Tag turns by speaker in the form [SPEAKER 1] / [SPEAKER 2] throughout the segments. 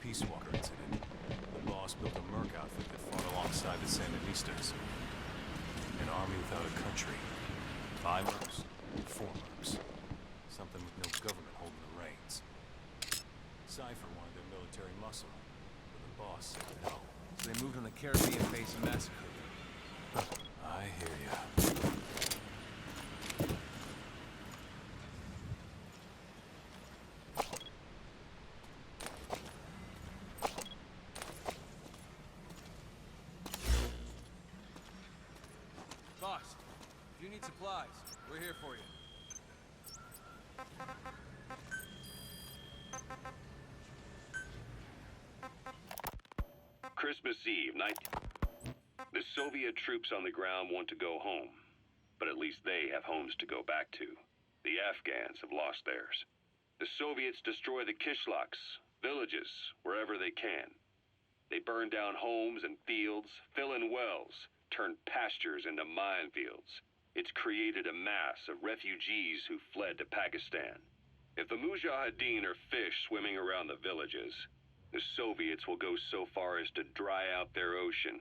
[SPEAKER 1] Peace Walker incident. The boss built a merc outfit that fought alongside the Sandinistas. An army without a country. 5 mercs, 4 mercs. Something with no government holding the reins. Cypher wanted their military muscle, but the boss said no.
[SPEAKER 2] So they moved on the Caribbean base and massacred them.
[SPEAKER 1] I hear ya.
[SPEAKER 2] Boss, if you need supplies, we're here for you.
[SPEAKER 3] Christmas Eve, night. The Soviet troops on the ground want to go home, but at least they have homes to go back to. The Afghans have lost theirs. The Soviets destroy the kishlaks, villages, wherever they can. They burn down homes and fields, fill in wells, turn pastures into minefields. It's created a mass of refugees who fled to Pakistan. If the Mujahideen are fish swimming around the villages, the Soviets will go so far as to dry out their ocean.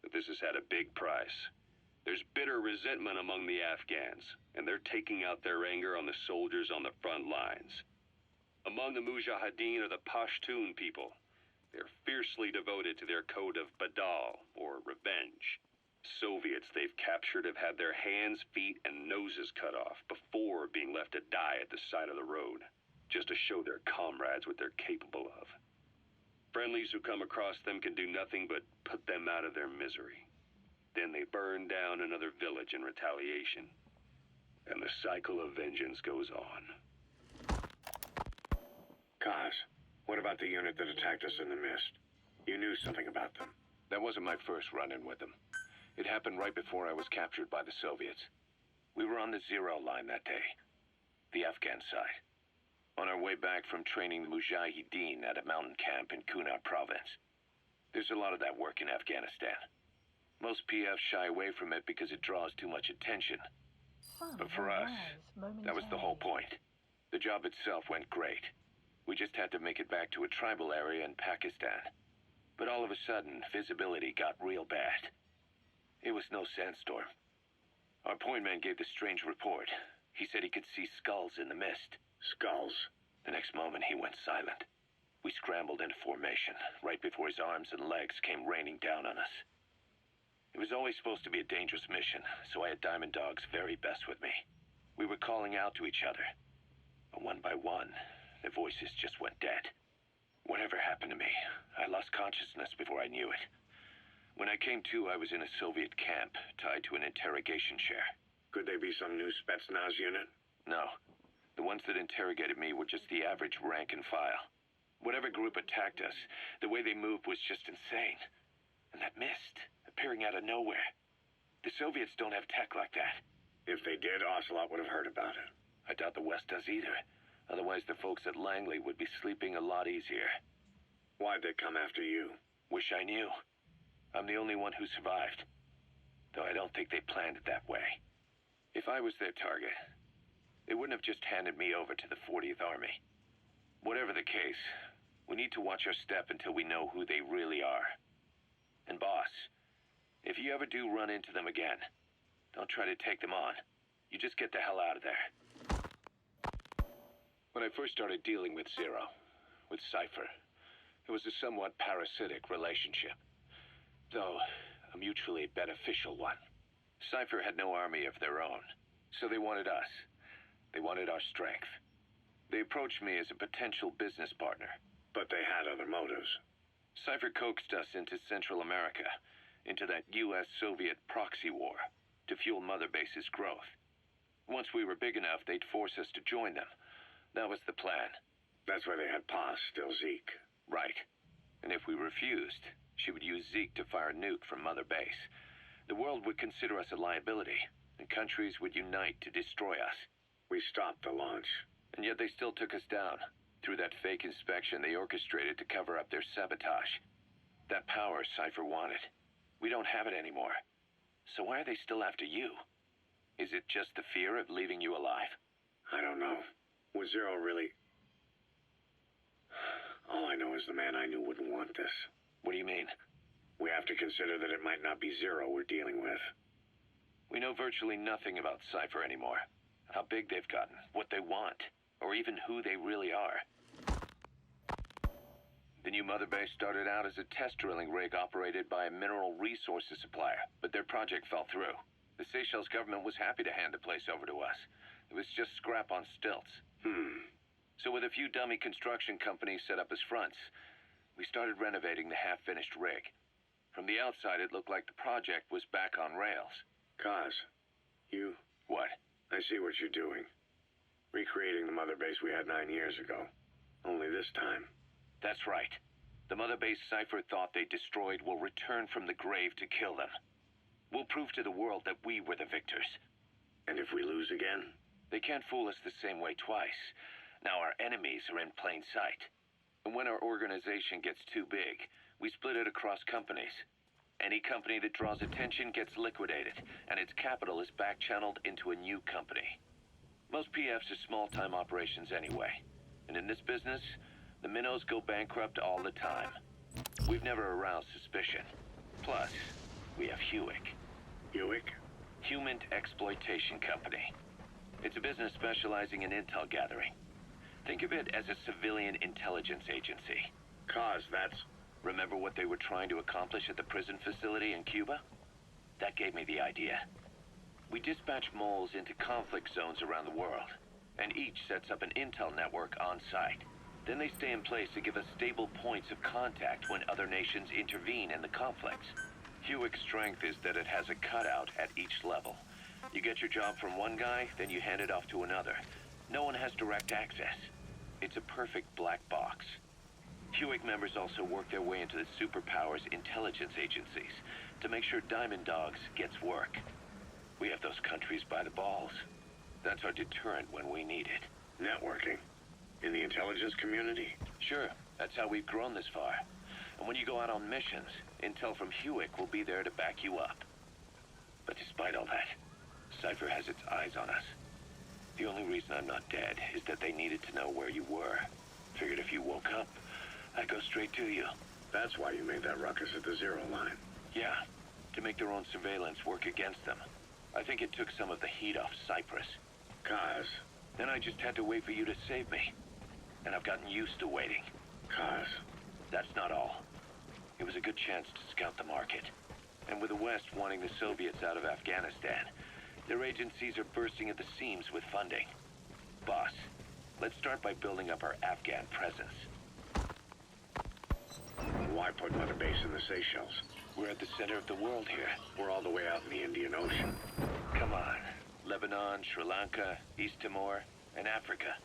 [SPEAKER 3] But this has had a big price. There's bitter resentment among the Afghans, and they're taking out their anger on the soldiers on the front lines. Among the Mujahideen are the Pashtun people. They're fiercely devoted to their code of Badal, or revenge. Soviets they've captured have had their hands, feet, and noses cut off before being left to die at the side of the road, just to show their comrades what they're capable of. Friendlies who come across them can do nothing but put them out of their misery. Then they burn down another village in retaliation. And the cycle of vengeance goes on.
[SPEAKER 4] Kaz, what about the unit that attacked us in the mist? You knew something about them.
[SPEAKER 5] That wasn't my first run-in with them. It happened right before I was captured by the Soviets. We were on the zero line that day, the Afghan side, on our way back from training the Mujahideen at a mountain camp in Kunar province. There's a lot of that work in Afghanistan. Most PFs shy away from it because it draws too much attention. But for us, that was the whole point. The job itself went great. We just had to make it back to a tribal area in Pakistan. But all of a sudden, visibility got real bad. It was no sandstorm. Our point man gave the strange report. He said he could see skulls in the mist.
[SPEAKER 4] Skulls?
[SPEAKER 5] The next moment, he went silent. We scrambled into formation, right before his arms and legs came raining down on us. It was always supposed to be a dangerous mission, so I had Diamond Dog's very best with me. We were calling out to each other. But one by one, their voices just went dead. Whatever happened to me, I lost consciousness before I knew it. When I came to, I was in a Soviet camp, tied to an interrogation chair.
[SPEAKER 4] Could they be some new Spetsnaz unit?
[SPEAKER 5] No. The ones that interrogated me were just the average rank and file. Whatever group attacked us, the way they moved was just insane. And that mist, appearing out of nowhere. The Soviets don't have tech like that.
[SPEAKER 4] If they did, Ocelot would have heard about it.
[SPEAKER 5] I doubt the West does either. Otherwise, the folks at Langley would be sleeping a lot easier.
[SPEAKER 4] Why'd they come after you?
[SPEAKER 5] Wish I knew. I'm the only one who survived. Though I don't think they planned it that way. If I was their target, they wouldn't have just handed me over to the 40th Army. Whatever the case, we need to watch our step until we know who they really are. And boss, if you ever do run into them again, don't try to take them on. You just get the hell out of there. When I first started dealing with Zero, with Cypher, it was a somewhat parasitic relationship. Though a mutually beneficial one. Cypher had no army of their own, so they wanted us. They wanted our strength. They approached me as a potential business partner.
[SPEAKER 4] But they had other motives.
[SPEAKER 5] Cypher coaxed us into Central America, into that U.S.-Soviet proxy war, to fuel Mother Base's growth. Once we were big enough, they'd force us to join them. That was the plan.
[SPEAKER 4] That's why they had Paz, still Zeke.
[SPEAKER 5] Right. And if we refused, she would use Zeke to fire a nuke from Mother Base. The world would consider us a liability, and countries would unite to destroy us.
[SPEAKER 4] We stopped the launch.
[SPEAKER 5] And yet they still took us down. Through that fake inspection they orchestrated to cover up their sabotage. That power Cypher wanted. We don't have it anymore. So why are they still after you? Is it just the fear of leaving you alive?
[SPEAKER 4] I don't know. Was Zero really... All I I know is the man I knew wouldn't want this.
[SPEAKER 5] What do you mean?
[SPEAKER 4] We have to consider that it might not be Zero we're dealing with.
[SPEAKER 5] We know virtually nothing about Cypher anymore. How big they've gotten, what they want, or even who they really are. The new Mother Base started out as a test drilling rig operated by a mineral resources supplier, but their project fell through. The Seychelles government was happy to hand the place over to us. It was just scrap on stilts. So with a few dummy construction companies set up as fronts, we started renovating the half-finished rig. From the outside, it looked like the project was back on rails.
[SPEAKER 4] Kaz, you...
[SPEAKER 5] What?
[SPEAKER 4] I see what you're doing. Recreating the Mother Base we had 9 years ago. Only this time.
[SPEAKER 5] That's right. The Mother Base Cypher thought they destroyed will return from the grave to kill them. We'll prove to the world that we were the victors.
[SPEAKER 4] And if we lose again?
[SPEAKER 5] They can't fool us the same way twice. Now our enemies are in plain sight. And when our organization gets too big, we split it across companies. Any company that draws attention gets liquidated, and its capital is back-channeled into a new company. Most PFs are small-time operations anyway. And in this business, the minnows go bankrupt all the time. We've never aroused suspicion. Plus, we have Hewick.
[SPEAKER 4] Hewick?
[SPEAKER 5] Human Exploitation Company. It's a business specializing in intel gathering. Think of it as a civilian intelligence agency.
[SPEAKER 4] Kaz, that's...
[SPEAKER 5] Remember what they were trying to accomplish at the prison facility in Cuba? That gave me the idea. We dispatch moles into conflict zones around the world, and each sets up an intel network on site. Then they stay in place to give us stable points of contact when other nations intervene in the conflicts. Hewick's strength is that it has a cutout at each level. You get your job from one guy, then you hand it off to another. No one has direct access. It's a perfect black box. Hewick members also work their way into the superpowers intelligence agencies to make sure Diamond Dogs gets work. We have those countries by the balls. That's our deterrent when we need it.
[SPEAKER 4] Networking. In the intelligence community?
[SPEAKER 5] Sure, that's how we've grown this far. And when you go out on missions, intel from Hewick will be there to back you up. But despite all that, Cypher has its eyes on us. The only reason I'm not dead is that they needed to know where you were. Figured if you woke up, I'd go straight to you.
[SPEAKER 4] That's why you made that ruckus at the Zero line.
[SPEAKER 5] Yeah, to make their own surveillance work against them. I think it took some of the heat off Cyprus.
[SPEAKER 4] Kaz.
[SPEAKER 5] Then I just had to wait for you to save me. And I've gotten used to waiting.
[SPEAKER 4] Kaz.
[SPEAKER 5] That's not all. It was a good chance to scout the market. And with the West wanting the Soviets out of Afghanistan, their agencies are bursting at the seams with funding. Boss, let's start by building up our Afghan presence.
[SPEAKER 4] Why put Mother Base in the Seychelles?
[SPEAKER 5] We're at the center of the world here.
[SPEAKER 4] We're all the way out in the Indian Ocean.
[SPEAKER 5] Come on. Lebanon, Sri Lanka, East Timor, and Africa.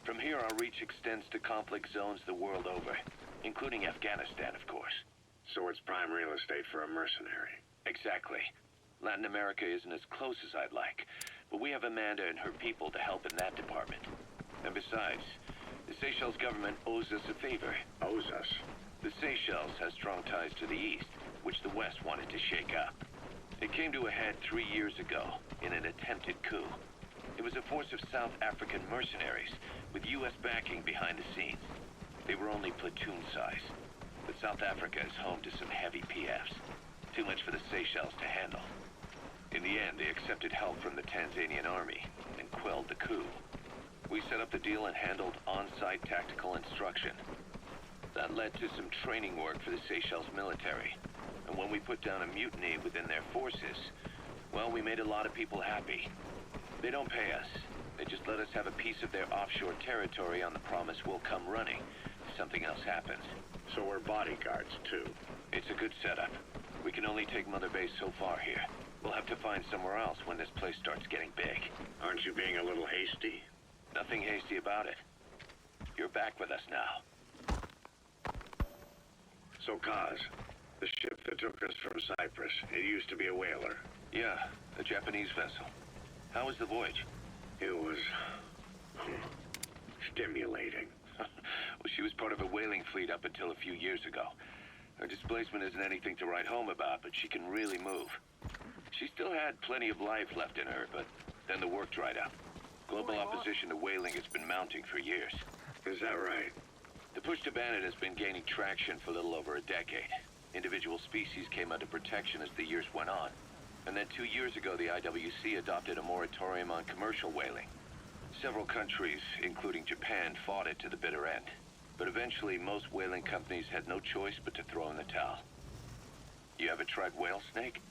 [SPEAKER 5] From here, our reach extends to conflict zones the world over, including Afghanistan, of course.
[SPEAKER 4] So it's prime real estate for a mercenary.
[SPEAKER 5] Exactly. Latin America isn't as close as I'd like, but we have Amanda and her people to help in that department. And besides, the Seychelles government owes us a favor.
[SPEAKER 4] Owes us?
[SPEAKER 5] The Seychelles has strong ties to the east, which the West wanted to shake up. It came to a head 3 years ago in an attempted coup. It was a force of South African mercenaries with U.S. backing behind the scenes. They were only platoon size, but South Africa is home to some heavy PFs. Too much for the Seychelles to handle. In the end, they accepted help from the Tanzanian army and quelled the coup. We set up the deal and handled on-site tactical instruction. That led to some training work for the Seychelles military. And when we put down a mutiny within their forces, well, we made a lot of people happy. They don't pay us. They just let us have a piece of their offshore territory on the promise we'll come running if something else happens.
[SPEAKER 4] So we're bodyguards, too.
[SPEAKER 5] It's a good setup. We can only take Mother Base so far here. We'll have to find somewhere else when this place starts getting big.
[SPEAKER 4] Aren't you being a little hasty?
[SPEAKER 5] Nothing hasty about it. You're back with us now.
[SPEAKER 4] So, Kaz, the ship that took us from Cyprus, it used to be a whaler.
[SPEAKER 5] Yeah, a Japanese vessel. How was the voyage?
[SPEAKER 4] It was... stimulating.
[SPEAKER 5] Well, she was part of a whaling fleet up until a few years ago. Her displacement isn't anything to write home about, but she can really move. She still had plenty of life left in her, but then the work dried up. Global opposition to whaling has been mounting for years.
[SPEAKER 4] Is that right?
[SPEAKER 5] The push to ban it has been gaining traction for a little over a decade. Individual species came under protection as the years went on. And then 2 years ago, the IWC adopted a moratorium on commercial whaling. Several countries, including Japan, fought it to the bitter end. But eventually, most whaling companies had no choice but to throw in the towel. You ever tried whale snake?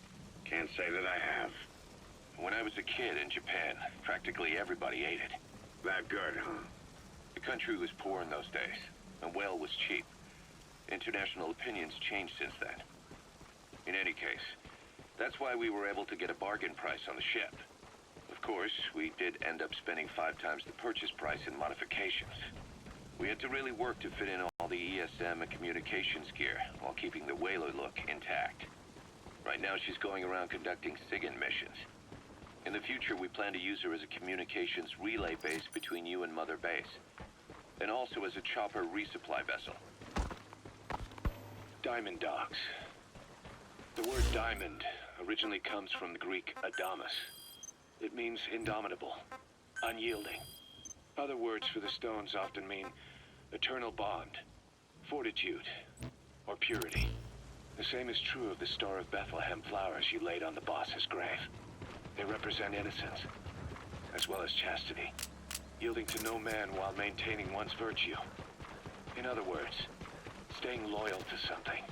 [SPEAKER 4] Can't say that I have.
[SPEAKER 5] When I was a kid in Japan, practically everybody ate it.
[SPEAKER 4] That good, huh?
[SPEAKER 5] The country was poor in those days, and whale was cheap. International opinions changed since then. In any case, that's why we were able to get a bargain price on the ship. Of course, we did end up spending 5 times the purchase price in modifications. We had to really work to fit in all the ESM and communications gear while keeping the whaler look intact. Right now, she's going around conducting SIGINT missions. In the future, we plan to use her as a communications relay base between you and Mother Base, and also as a chopper resupply vessel. Diamond Dogs. The word diamond originally comes from the Greek adamas. It means indomitable, unyielding. Other words for the stones often mean eternal bond, fortitude, or purity. The same is true of the Star of Bethlehem flowers you laid on the boss's grave. They represent innocence, as well as chastity, yielding to no man while maintaining one's virtue. In other words, staying loyal to something.